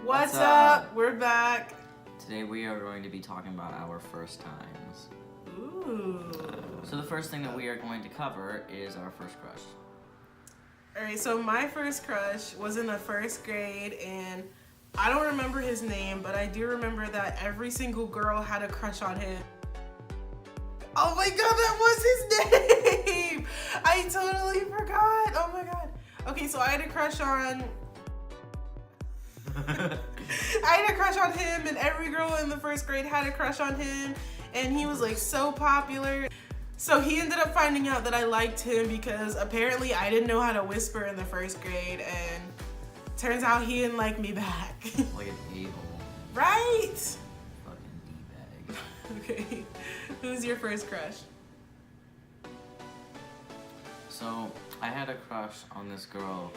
What's up? We're back. Today we are going to be talking about our first times. Ooh. So the first thing that we are going to cover is our first crush. Alright, so my first crush was in the first grade, and I don't remember his name, but I do remember that every single girl had a crush on him. Oh my god, that was his name! I totally forgot. Oh my god. Okay, so I had a crush on... I had a crush on him, and every girl in the first grade had a crush on him, and he was like so popular. So he ended up finding out that I liked him because apparently I didn't know how to whisper in the first grade, and turns out he didn't like me back. Like an a-hole. Right? Fucking D-bag. Okay. Who's your first crush? So I had a crush on this girl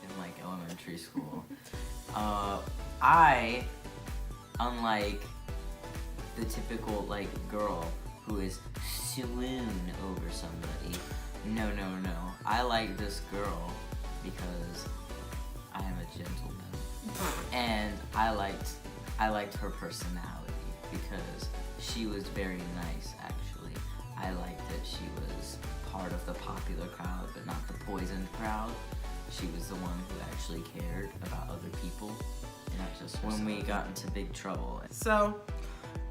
in like elementary school. I, unlike the typical like girl who is swoon over somebody, no. I like this girl because I am a gentleman, and I liked her personality because she was very nice. Actually, I liked that she was part of the popular crowd, but not the poisoned crowd. She was the one who actually cared about other people, not just when we got into big trouble. So,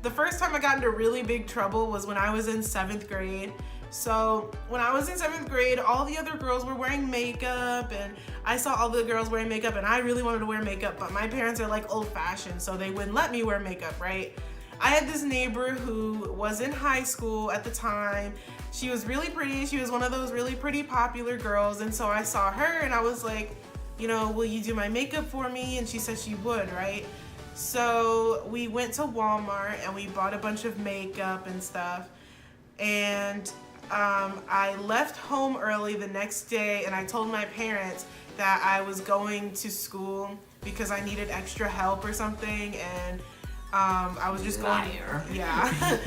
the first time I got into really big trouble was when I was in 7th grade. So, when I was in 7th grade, all the other girls were wearing makeup, and I saw all the girls wearing makeup, and I really wanted to wear makeup, but my parents are like old-fashioned, so they wouldn't let me wear makeup, right? I had this neighbor who was in high school at the time. She was really pretty. She was one of those really pretty popular girls, and so I saw her and I was like, you know, will you do my makeup for me? And she said she would, right? So we went to Walmart and we bought a bunch of makeup and stuff, and I left home early the next day, and I told my parents that I was going to school because I needed extra help or something, and I was just Liar. going. Yeah.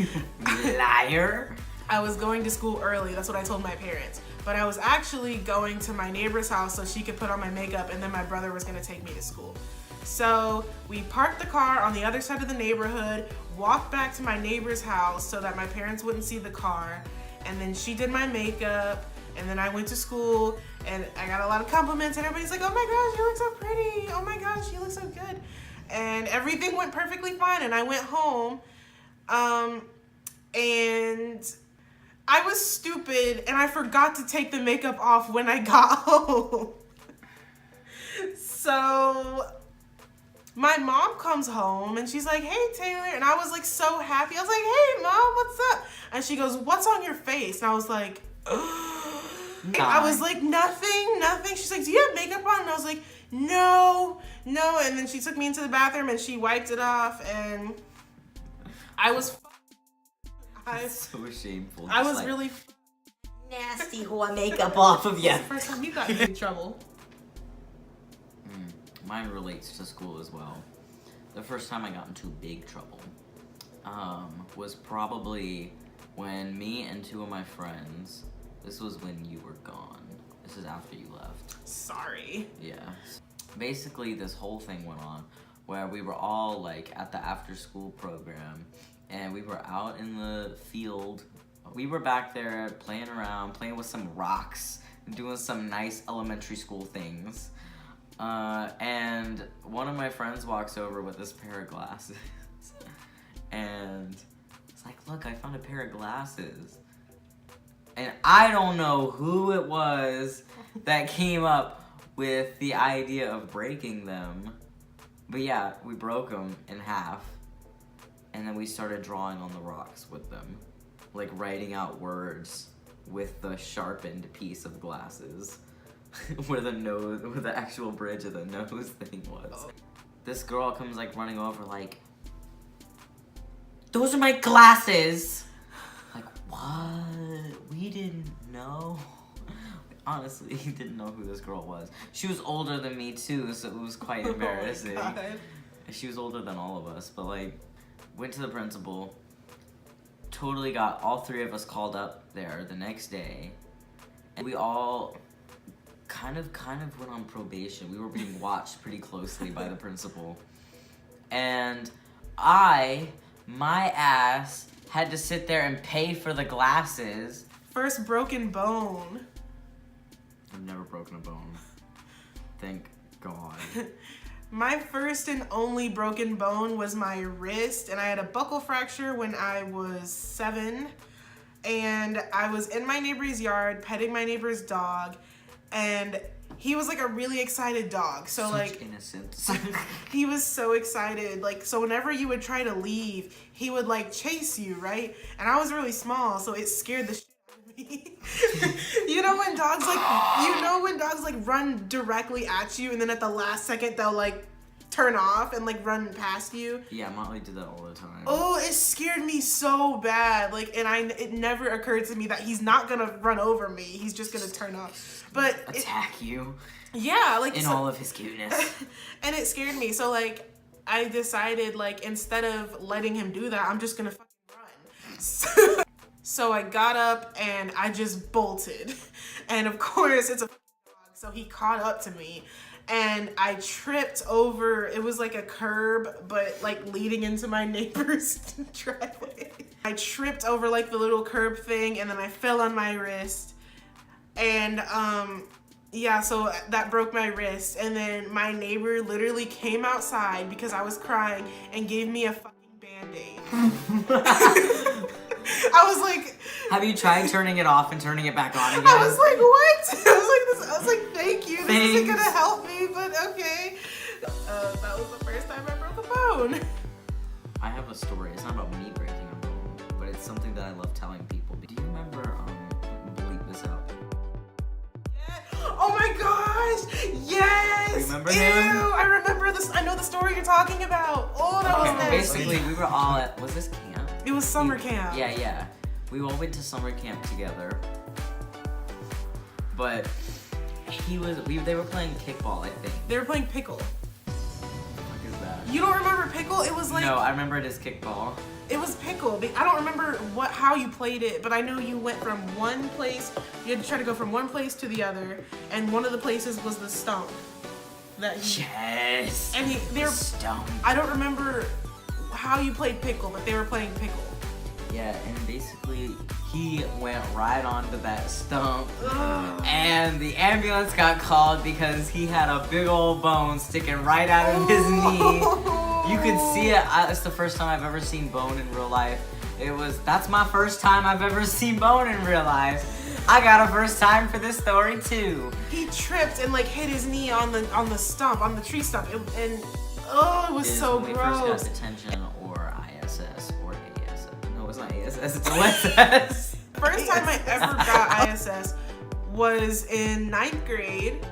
Liar. I was going to school early. That's what I told my parents. But I was actually going to my neighbor's house so she could put on my makeup, and then my brother was gonna take me to school. So we parked the car on the other side of the neighborhood, walked back to my neighbor's house so that my parents wouldn't see the car, and then she did my makeup, and then I went to school, and I got a lot of compliments, and everybody's like, oh my gosh, you look so pretty. Oh my gosh, you look so good. And everything went perfectly fine, and I went home, and I was stupid, and I forgot to take the makeup off when I got home. So my mom comes home, and she's like, hey, Taylor, and I was like so happy. I was like, hey, Mom, what's up? And she goes, what's on your face? And I was like, I was like, nothing. She's like, do you have makeup on? And I was like, no. And then she took me into the bathroom and she wiped it off, and I was so shameful. I was really nasty whore makeup off of you. It's the first time you got in big trouble. Mine relates to school as well. The first time I got into big trouble was probably when me and two of my friends, this was when you were gone. This is after you left. Sorry. Yeah. Basically, this whole thing went on where we were all like at the after school program, and we were out in the field. We were back there playing around, playing with some rocks, doing some nice elementary school things. And one of my friends walks over with this pair of glasses. And it's like, look, I found a pair of glasses. And I don't know who it was that came up with the idea of breaking them. But yeah, we broke them in half. And then we started drawing on the rocks with them. Like writing out words with the sharpened piece of glasses. where the actual bridge of the nose thing was. Oh. This girl comes like running over like, those are my glasses! Like, what? We didn't know. Honestly, didn't know who this girl was. She was older than me too, so it was quite embarrassing. Oh my God. She was older than all of us, but like, went to the principal, totally got all three of us called up there the next day, and we all kind of went on probation. We were being watched pretty closely by the principal. And my ass had to sit there and pay for the glasses. First broken bone. I've never broken a bone. Thank God. My first and only broken bone was my wrist, and I had a buckle fracture when I was 7. And I was in my neighbor's yard petting my neighbor's dog, and he was like a really excited dog. So Such like innocence. he was so excited. Like, so whenever you would try to leave, he would like chase you, right? And I was really small, so it scared the shit out of me. You know when dogs like run directly at you, and then at the last second they'll like turn off and like run past you. Yeah, Motley did that all the time. Oh, it scared me so bad. Like, and it never occurred to me that he's not gonna run over me. He's just gonna turn off. But attack you yeah, like in all of his cuteness. and it scared me. So like, I decided like instead of letting him do that, I'm just gonna fucking run. So I got up and I just bolted, and of course it's a dog, so he caught up to me. And I tripped over, it was like a curb, but like leading into my neighbor's driveway. I tripped over like the little curb thing, and then I fell on my wrist. And yeah, so that broke my wrist. And then my neighbor literally came outside because I was crying and gave me a fucking Band-Aid. I was like, have you tried turning it off and turning it back on again? I was like, what? I was like, thank you. This isn't gonna help me, but okay. That was the first time I broke a bone. I have a story. It's not about me breaking a bone, but it's something that I love telling people. Do you remember, bleep this out? Oh my gosh! Yes! Remember Ew, him? I remember this. I know the story you're talking about. Oh, that was nasty. Basically, we were all at, was this camp? It was summer camp. Yeah. We all went to summer camp together. But they were playing kickball, I think. They were playing pickle. What is that? You don't remember pickle? It was like No, I remember it as kickball. it was pickle. I don't remember how you played it, but I know you went from one place. You had to try to go from one place to the other, and one of the places was the stump. Yes. And they're stump. I don't remember how you played pickle, but they were playing pickle. Yeah, and basically he went right onto that stump, Ugh. and the ambulance got called because he had a big old bone sticking right out of his knee. You could see it. It's the first time I've ever seen bone in real life. That's my first time I've ever seen bone in real life. I got a first time for this story too. He tripped and like hit his knee on the stump, on the tree stump, it was so when we first gross. got detention or ISS or ASS. No, it's not ASS, it's OSS. First time I ever got ISS was in 9th grade,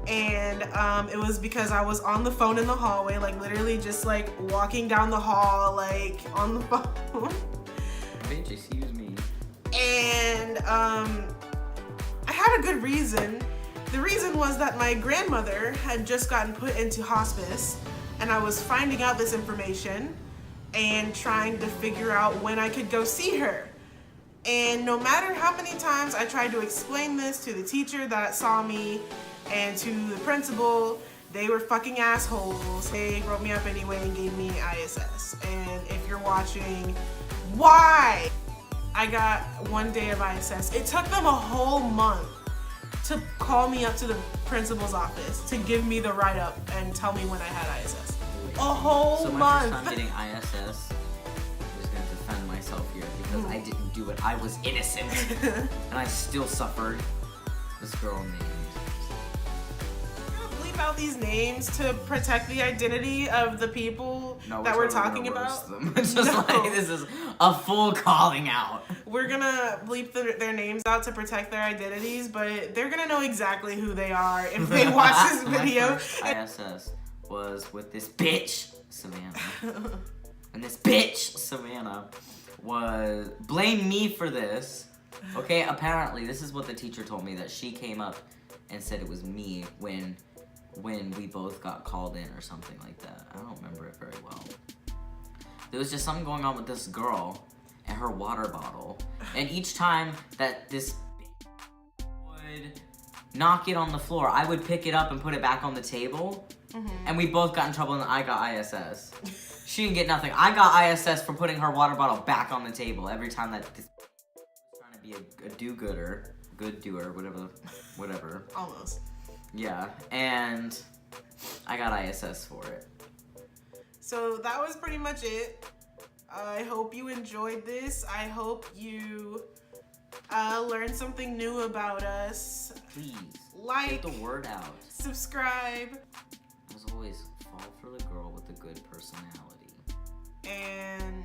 and it was because I was on the phone in the hallway, like literally just like walking down the hall, like on the phone. Bitch, excuse me. And I had a good reason. The reason was that my grandmother had just gotten put into hospice, and I was finding out this information and trying to figure out when I could go see her. And no matter how many times I tried to explain this to the teacher that saw me and to the principal, they were fucking assholes. They wrote me up anyway and gave me ISS. And if you're watching, why? I got 1 day of ISS. It took them a whole month to call me up to the principal's office to give me the write-up and tell me when I had ISS. A whole So my month. first time getting ISS, I was gonna defend myself here because I didn't do it. I was innocent, and I still suffered. This girl named. Bleep out these names to protect the identity of the people that we're talking about. Them. It's just No. like this is a full calling out. We're gonna bleep their names out to protect their identities, but they're gonna know exactly who they are if they watch this video. My first ISS was with this bitch, Savannah. And this bitch, Savannah, blamed me for this. Okay, apparently this is what the teacher told me, that she came up and said it was me when we both got called in or something like that. I don't remember it very well. There was just something going on with this girl and her water bottle. And each time that this bitch would knock it on the floor. I would pick it up and put it back on the table. And we both got in trouble and I got ISS. She didn't get nothing. I got ISS for putting her water bottle back on the table every time that this trying to be a do-gooder, good doer, whatever. Almost. Yeah, and I got ISS for it. So that was pretty much it. I hope you enjoyed this. I hope you learned something new about us. Please, Like, get the word out. subscribe, As always, fall for the girl with a good personality. and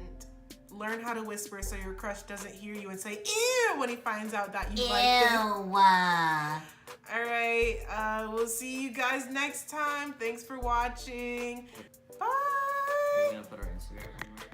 learn how to whisper so your crush doesn't hear you and say ew when he finds out that you like him. Ew. All right, we'll see you guys next time. Thanks for watching. Bye. Are you gonna put our Instagram anywhere?